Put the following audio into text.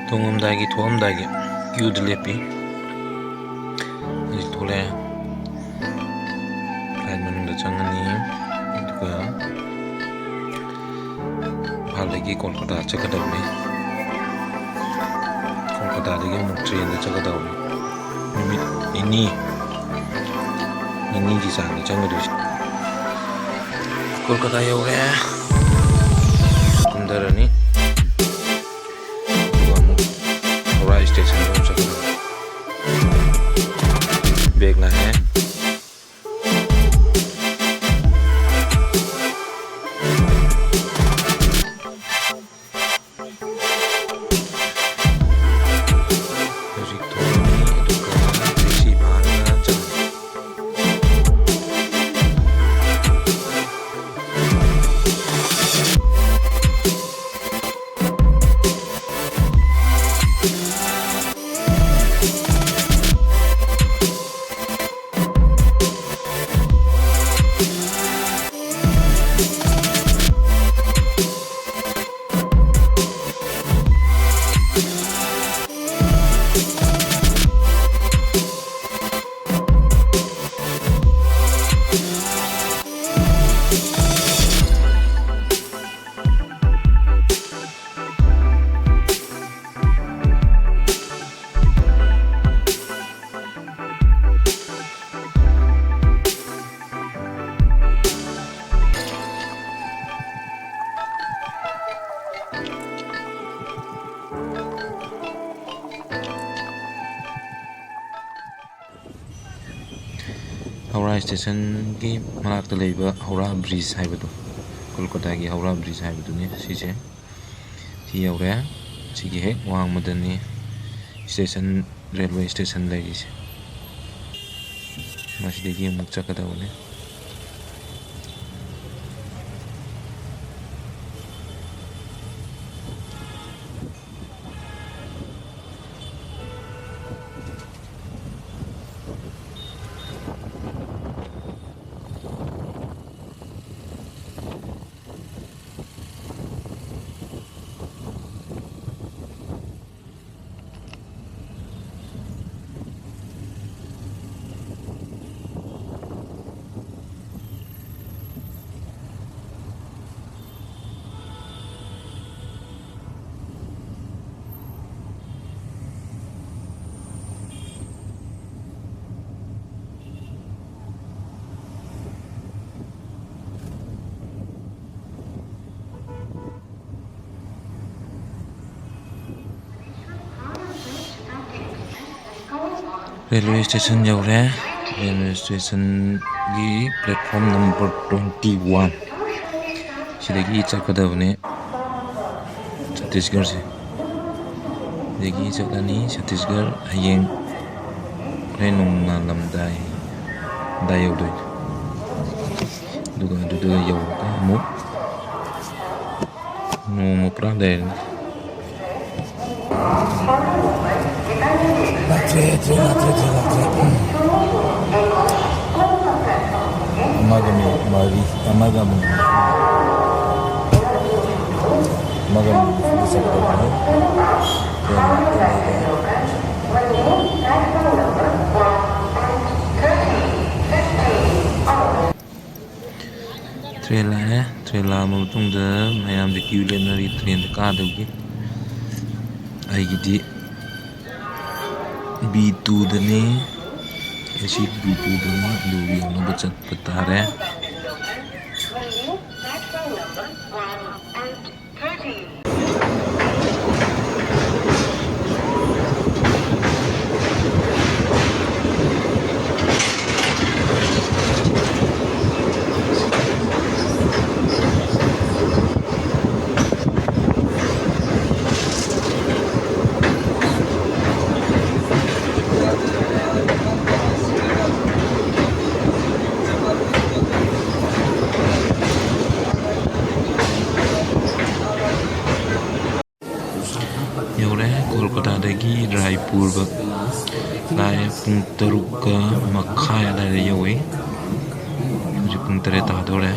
동음다기 도움다기 큐드레피 이 돌에 라인 만ungda changani aduga baldagi kolkata chakadawni kolkata dagi amuk train da chakadawni numit ini gi changi changadosi kolkata yaure kundarani station पहुंच सकता देखना है Howrah station की मनाक्ता लेबा Howrah Bridge हाइबदो Kolkata की Howrah Bridge हाइबदुनी सिसे C you're सिगी Keck Wang Madani station railway station लेगिसे मासिदेगी अमुक चकदावने railway station you're railway station की platform number 21 सिदेगी चकदावने Chhattisgarh से सिदेगी चकलानी छत्तीसगढ़ हयेंग रेनोंगना लमदाई दायौदोय दुगा यौरका अमुक नोमप्रा लेरनी Latre. Amagami bisa ketemu. Trailer matungda mayam de queulenary train da kadawgi aigidi B2 dani exit B2 dani duwi ang bachat patare Churachandpur ꯂꯥꯛꯑꯦ ꯄꯨꯡ 6:30 ꯑꯗꯥꯏꯗ ꯌꯧꯏ ꯍꯧꯖꯤꯛ ꯄꯨꯡ 8 ꯇꯥꯗꯣꯔꯦ